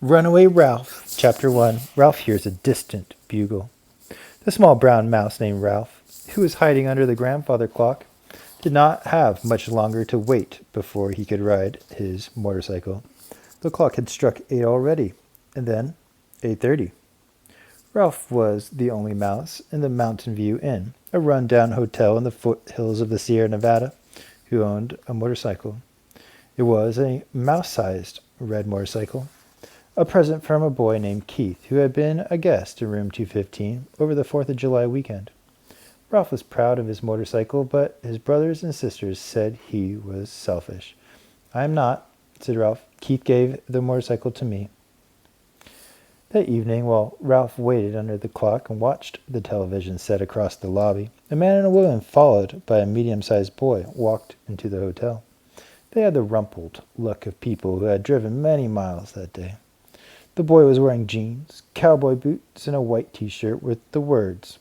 Runaway Ralph. Chapter 1. Ralph hears a distant bugle. The small brown mouse named Ralph, who was hiding under the grandfather clock, did not have much longer to wait before he could ride his motorcycle. The clock had struck 8 already, and then 8:30. Ralph was the only mouse in the Mountain View Inn, a run-down hotel in the foothills of the Sierra Nevada, who owned a motorcycle. It was a mouse-sized red motorcycle, a present from a boy named Keith, who had been a guest in room 215 over the 4th of July weekend. Ralph was proud of his motorcycle, but his brothers and sisters said he was selfish. "I am not," said Ralph. "Keith gave the motorcycle to me." That evening, while Ralph waited under the clock and watched the television set across the lobby, a man and a woman, followed by a medium-sized boy, walked into the hotel. They had the rumpled look of people who had driven many miles that day. The boy was wearing jeans, cowboy boots, and a white T-shirt with the words,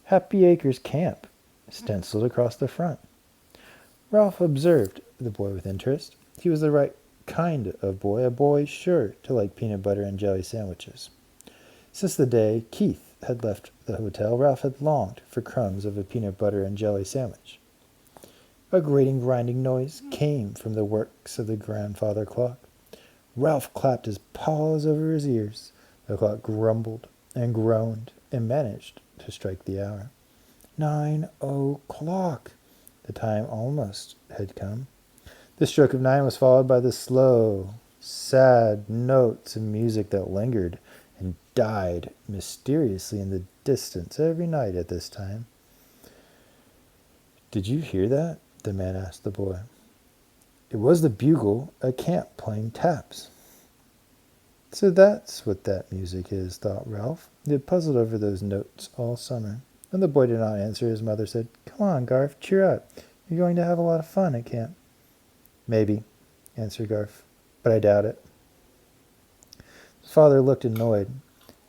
"Happy Acres Camp," stenciled across the front. Ralph observed the boy with interest. He was the right kind of boy, a boy sure to like peanut butter and jelly sandwiches. Since the day Keith had left the hotel, Ralph had longed for crumbs of a peanut butter and jelly sandwich. A grating, grinding noise came from the works of the grandfather clock. Ralph clapped his paws over his ears. The clock grumbled and groaned and managed to strike the hour. 9 o'clock. The time almost had come. The stroke of 9 was followed by the slow, sad notes of music that lingered and died mysteriously in the distance every night at this time. "Did you hear that?" the man asked the boy. "It was the bugle at camp playing taps." "So that's what that music is," thought Ralph. He had puzzled over those notes all summer. When the boy did not answer, his mother said, "Come on, Garf, cheer up. You're going to have a lot of fun at camp." "Maybe," answered Garf, "but I doubt it." His father looked annoyed.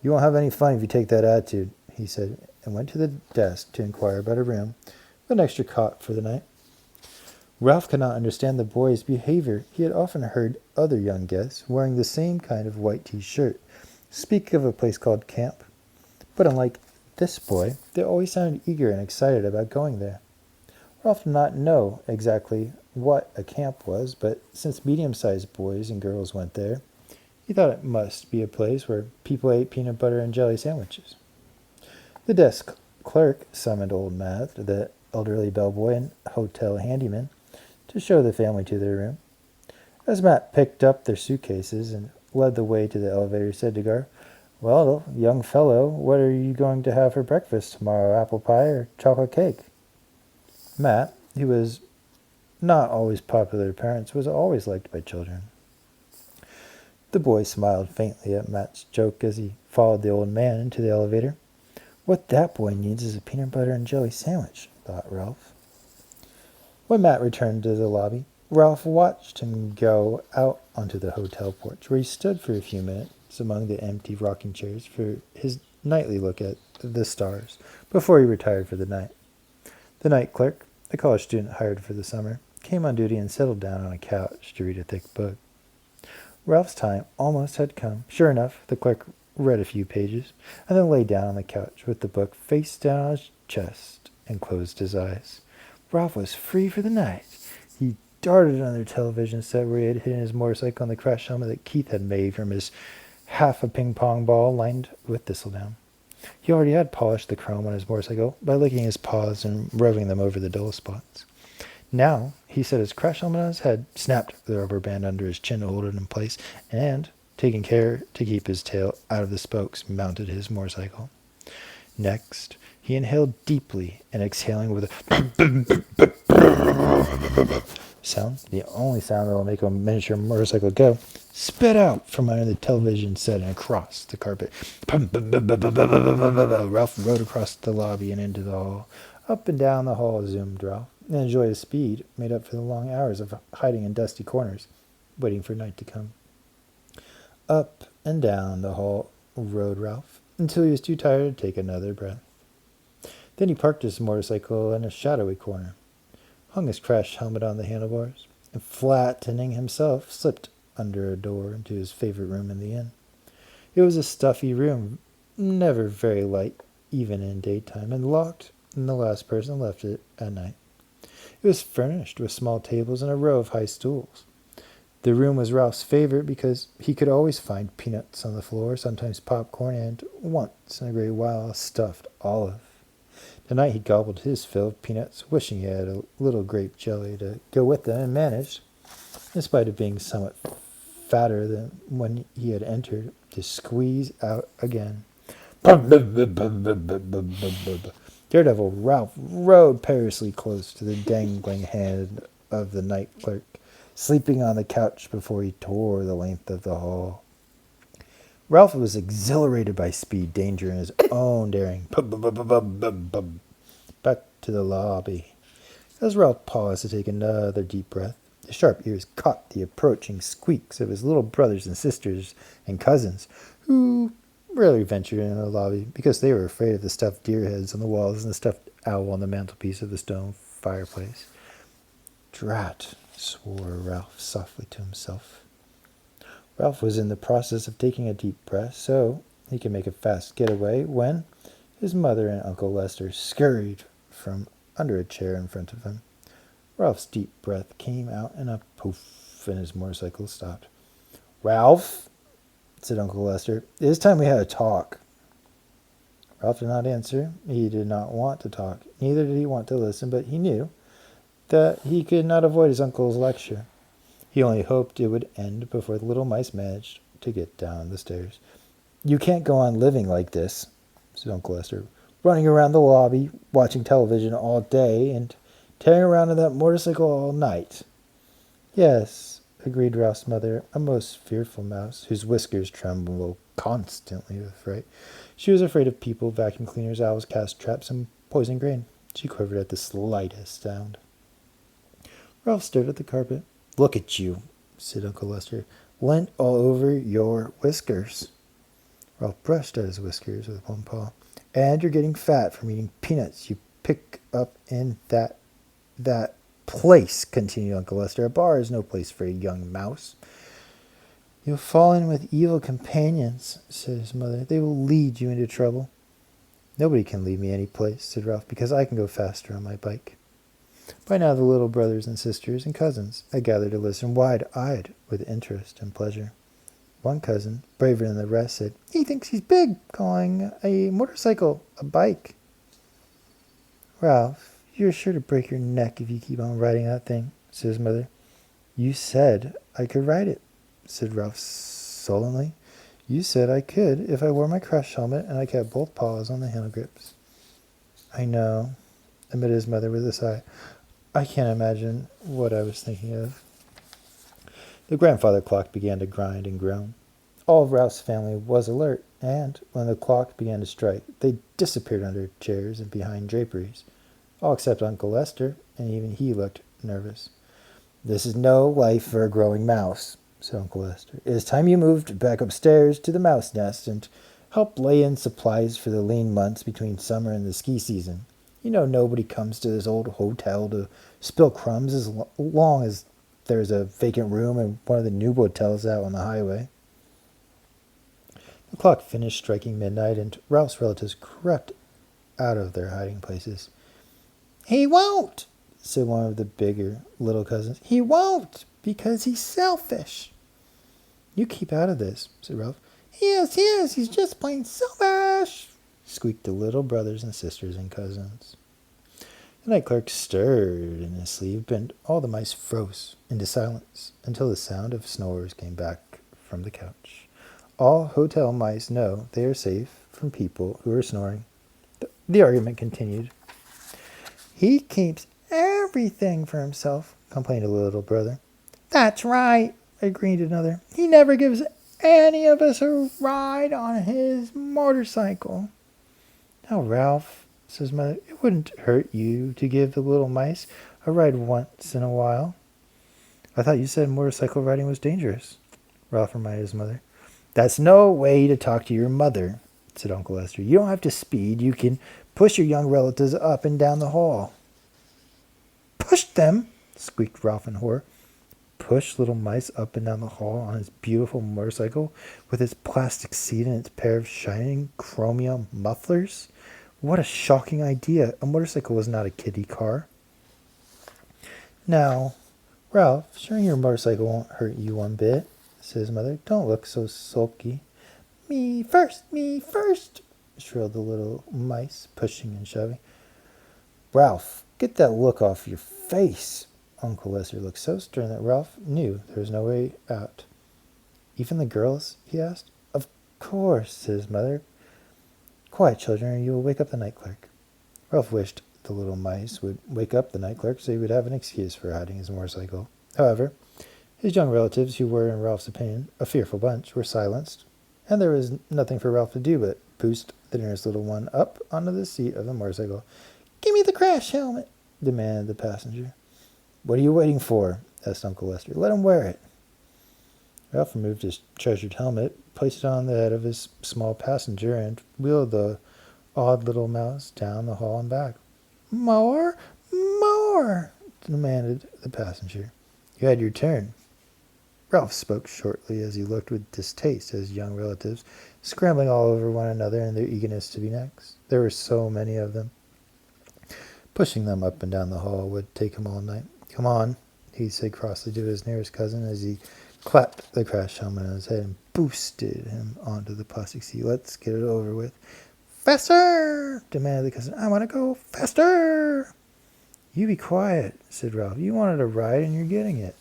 "You won't have any fun if you take that attitude," he said, and went to the desk to inquire about a room with an extra cot for the night. Ralph could not understand the boy's behavior. He had often heard other young guests, wearing the same kind of white T-shirt, speak of a place called camp. But unlike this boy, they always sounded eager and excited about going there. Ralph did not know exactly what a camp was, but since medium-sized boys and girls went there, he thought it must be a place where people ate peanut butter and jelly sandwiches. The desk clerk summoned old Matt, the elderly bellboy and hotel handyman, to show the family to their room. As Matt picked up their suitcases and led the way to the elevator, he said to Gar, "Well, young fellow, what are you going to have for breakfast tomorrow, apple pie or chocolate cake?" Matt, who was not always popular with parents, was always liked by children. The boy smiled faintly at Matt's joke as he followed the old man into the elevator. "What that boy needs is a peanut butter and jelly sandwich," thought Ralph. When Matt returned to the lobby, Ralph watched him go out onto the hotel porch, where he stood for a few minutes among the empty rocking chairs for his nightly look at the stars before he retired for the night. The night clerk, a college student hired for the summer, came on duty and settled down on a couch to read a thick book. Ralph's time almost had come. Sure enough, the clerk read a few pages, and then lay down on the couch with the book face down on his chest and closed his eyes. Ralph was free for the night. He darted under the television set where he had hidden his motorcycle on the crash helmet that Keith had made from his half a ping-pong ball lined with thistledown. He already had polished the chrome on his motorcycle by licking his paws and rubbing them over the dull spots. Now he set his crash helmet on his head, snapped the rubber band under his chin to hold it in place, and, taking care to keep his tail out of the spokes, mounted his motorcycle. Next, he inhaled deeply and exhaling with a sound, the only sound that will make a miniature motorcycle go, sped out from under the television set and across the carpet. Ralph rode across the lobby and into the hall. Up and down the hall zoomed Ralph, and a joyous speed made up for the long hours of hiding in dusty corners, waiting for night to come. Up and down the hall rode Ralph, until he was too tired to take another breath. Then he parked his motorcycle in a shadowy corner, hung his crash helmet on the handlebars, and flattening himself, slipped under a door into his favorite room in the inn. It was a stuffy room, never very light, even in daytime, and locked, and the last person left it at night. It was furnished with small tables and a row of high stools. The room was Ralph's favorite because he could always find peanuts on the floor, sometimes popcorn, and once in a great while a stuffed olive. Tonight he gobbled his fill of peanuts, wishing he had a little grape jelly to go with them, and managed, in spite of being somewhat fatter than when he had entered, to squeeze out again. Daredevil Ralph rode perilously close to the dangling hand of the night clerk, sleeping on the couch before he tore the length of the hall. Ralph was exhilarated by speed, danger, and his own daring. Back to the lobby. As Ralph paused to take another deep breath, his sharp ears caught the approaching squeaks of his little brothers and sisters and cousins, who rarely ventured in the lobby because they were afraid of the stuffed deer heads on the walls and the stuffed owl on the mantelpiece of the stone fireplace. Drat, swore Ralph softly to himself. Ralph was in the process of taking a deep breath so he could make a fast getaway when his mother and Uncle Lester scurried from under a chair in front of him. Ralph's deep breath came out in a poof, and his motorcycle stopped. "Ralph," said Uncle Lester, "it is time we had a talk." Ralph did not answer. He did not want to talk. Neither did he want to listen, but he knew that he could not avoid his uncle's lecture. He only hoped it would end before the little mice managed to get down the stairs. "You can't go on living like this," said Uncle Lester, "running around the lobby, watching television all day, and tearing around on that motorcycle all night." "Yes," agreed Ralph's mother, a most fearful mouse, whose whiskers trembled constantly with fright. She was afraid of people, vacuum cleaners, owls, cats, traps, and poison grain. She quivered at the slightest sound. Ralph stared at the carpet. "Look at you," said Uncle Lester. "Lint all over your whiskers." Ralph brushed at his whiskers with one paw. "And you're getting fat from eating peanuts you pick up in that place," continued Uncle Lester. "A bar is no place for a young mouse." "You'll fall in with evil companions," said his mother. "They will lead you into trouble." "Nobody can lead me any place," said Ralph, "because I can go faster on my bike." By now the little brothers and sisters and cousins had gathered to listen wide-eyed with interest and pleasure. One cousin, braver than the rest, said, "He thinks he's big, calling a motorcycle a bike." "Ralph, you're sure to break your neck if you keep on riding that thing," said his mother. "You said I could ride it," said Ralph sullenly. "You said I could if I wore my crush helmet and I kept both paws on the handle grips." "I know," admitted his mother with a sigh. "I can't imagine what I was thinking of." The grandfather clock began to grind and groan. All of Ralph's family was alert, and when the clock began to strike, they disappeared under chairs and behind draperies, all except Uncle Lester, and even he looked nervous. "This is no life for a growing mouse," said Uncle Lester. "It is time you moved back upstairs to the mouse nest and helped lay in supplies for the lean months between summer and the ski season. You know nobody comes to this old hotel to spill crumbs as long as there's a vacant room in one of the new hotels out on the highway." The clock finished striking midnight, and Ralph's relatives crept out of their hiding places. "He won't," said one of the bigger little cousins. "He won't, because he's selfish." "You keep out of this," said Ralph. He is. He's just plain selfish," squeaked the little brothers and sisters and cousins. The night clerk stirred in his sleeve, and all the mice froze into silence until the sound of snores came back from the couch. All hotel mice know they are safe from people who are snoring. The argument continued. "He keeps everything for himself," complained a little brother. "That's right," agreed another. "He never gives any of us a ride on his motorcycle." "Now, Ralph," said his mother, "it wouldn't hurt you to give the little mice a ride once in a while." "I thought you said motorcycle riding was dangerous," Ralph reminded his mother. "That's no way to talk to your mother," said Uncle Lester. "You don't have to speed. You can push your young relatives up and down the hall." "Push them?" squeaked Ralph in horror. push little mice up and down the hall on his beautiful motorcycle with its plastic seat and its pair of shining chromium mufflers? What a shocking idea. A motorcycle was not a kiddie car. Now, Ralph, sure your motorcycle won't hurt you one bit, said his mother. Don't look so sulky. Me first, shrilled the little mice, pushing and shoving. Ralph, get that look off your face. Uncle Lester looked so stern that Ralph knew there was no way out. Even the girls? He asked. Of course, said his mother. Quiet, children, or you will wake up the night clerk. Ralph wished the little mice would wake up the night clerk so he would have an excuse for hiding his motorcycle. However, his young relatives, who were, in Ralph's opinion, a fearful bunch, were silenced, and there was nothing for Ralph to do but boost the nearest little one up onto the seat of the motorcycle. Give me the crash helmet, demanded the passenger. What are you waiting for? Asked Uncle Lester. Let him wear it. Ralph removed his treasured helmet, placed it on the head of his small passenger, and wheeled the odd little mouse down the hall and back. More, demanded the passenger. You had your turn. Ralph spoke shortly as he looked with distaste at his young relatives, scrambling all over one another in their eagerness to be next. There were so many of them. Pushing them up and down the hall would take him all night. Come on, he said crossly to his nearest cousin as he clapped the crash helmet on his head and boosted him onto the plastic seat. Let's get it over with. Faster, demanded the cousin. I want to go faster. You be quiet, said Ralph. You wanted a ride and you're getting it.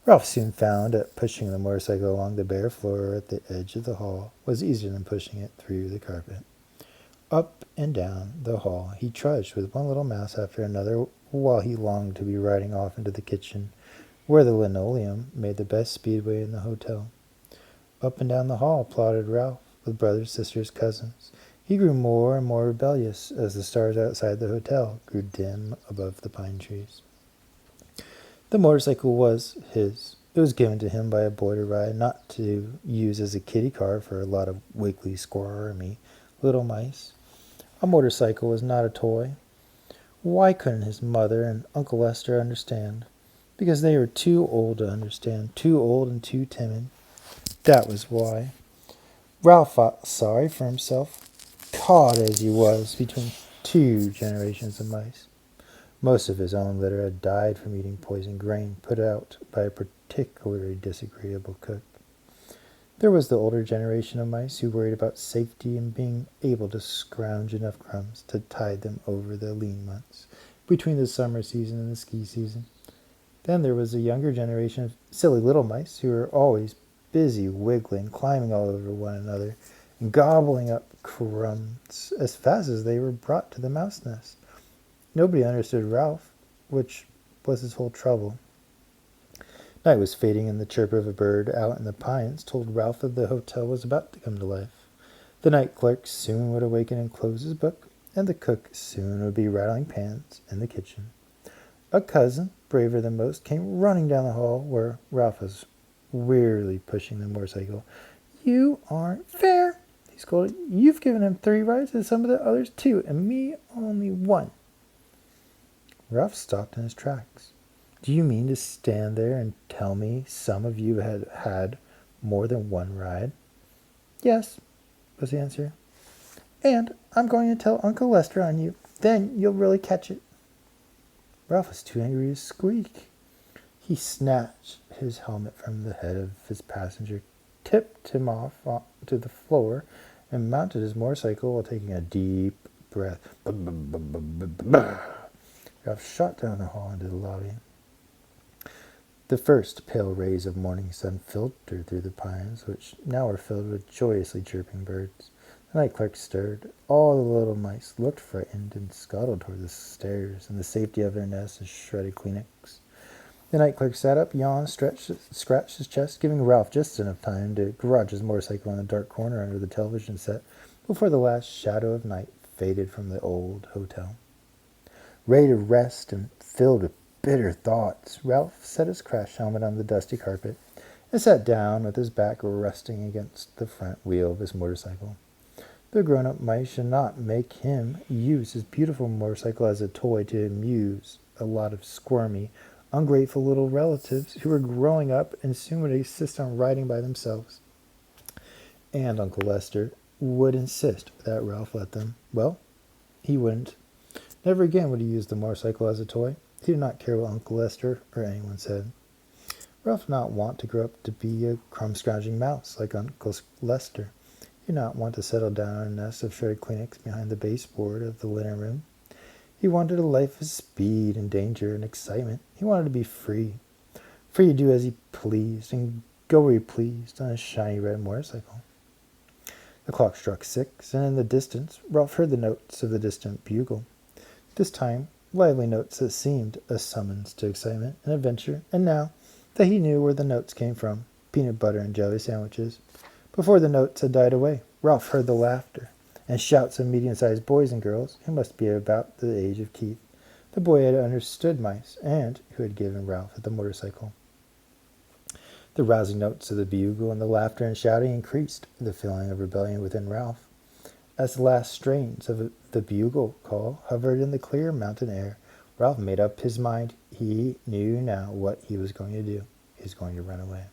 Ralph soon found that pushing the motorcycle along the bare floor at the edge of the hall was easier than pushing it through the carpet. Up and down the hall he trudged with one little mouse after another while he longed to be riding off into the kitchen, where the linoleum made the best speedway in the hotel. Up and down the hall plodded Ralph, with brothers, sisters, cousins. He grew more and more rebellious as the stars outside the hotel grew dim above the pine trees. The motorcycle was his. It was given to him by a boy to ride, not to use as a kiddie car for a lot of wiggly, squirmy little mice. A motorcycle was not a toy. Why couldn't his mother and Uncle Lester understand? Because they were too old to understand, too old and too timid. That was why. Ralph felt sorry for himself, caught as he was between two generations of mice. Most of his own litter had died from eating poisoned grain put out by a particularly disagreeable cook. There was the older generation of mice who worried about safety and being able to scrounge enough crumbs to tide them over the lean months between the summer season and the ski season. Then there was a younger generation of silly little mice who were always busy wiggling, climbing all over one another, and gobbling up crumbs as fast as they were brought to the mouse nest. Nobody understood Ralph, which was his whole trouble. Night was fading, and the chirp of a bird out in the pines told Ralph that the hotel was about to come to life. The night clerk soon would awaken and close his book, and the cook soon would be rattling pans in the kitchen. A cousin, braver than most, came running down the hall where Ralph was wearily pushing the motorcycle. You aren't fair, he scolded. You've given him 3 rides and some of the others 2, and me only 1. Ralph stopped in his tracks. Do you mean to stand there and tell me some of you had had more than 1 ride? Yes, was the answer. And I'm going to tell Uncle Lester on you. Then you'll really catch it. Ralph was too angry to squeak. He snatched his helmet from the head of his passenger, tipped him off to the floor, and mounted his motorcycle while taking a deep breath. Ralph shot down the hall into the lobby. The first pale rays of morning sun filtered through the pines, which now were filled with joyously chirping birds. The night clerk stirred. All the little mice looked frightened and scuttled toward the stairs and the safety of their nests as shredded Kleenex. The night clerk sat up, yawned, scratched his chest, giving Ralph just enough time to garage his motorcycle in the dark corner under the television set before the last shadow of night faded from the old hotel. Ready to rest and filled with bitter thoughts, Ralph set his crash helmet on the dusty carpet and sat down with his back resting against the front wheel of his motorcycle. The grown-up mice should not make him use his beautiful motorcycle as a toy to amuse a lot of squirmy, ungrateful little relatives who were growing up and soon would insist on riding by themselves. And Uncle Lester would insist that Ralph let them. Well, he wouldn't. Never again would he use the motorcycle as a toy. He did not care what Uncle Lester or anyone said. Ralph did not want to grow up to be a crumb-scrounging mouse like Uncle Lester. He did not want to settle down on a nest of shredded Kleenex behind the baseboard of the linen room. He wanted a life of speed and danger and excitement. He wanted to be free. Free to do as he pleased and go where he pleased on a shiny red motorcycle. The clock struck 6, and in the distance, Ralph heard the notes of the distant bugle. This time, lively notes that seemed a summons to excitement and adventure, and now that he knew where the notes came from, peanut butter and jelly sandwiches. Before the notes had died away, Ralph heard the laughter and shouts of medium-sized boys and girls who must be about the age of Keith, the boy who had understood mice and who had given Ralph the motorcycle. The rousing notes of the bugle and the laughter and shouting increased the feeling of rebellion within Ralph. As the last strains of the bugle call hovered in the clear mountain air, Ralph made up his mind. He knew now what he was going to do. He was going to run away.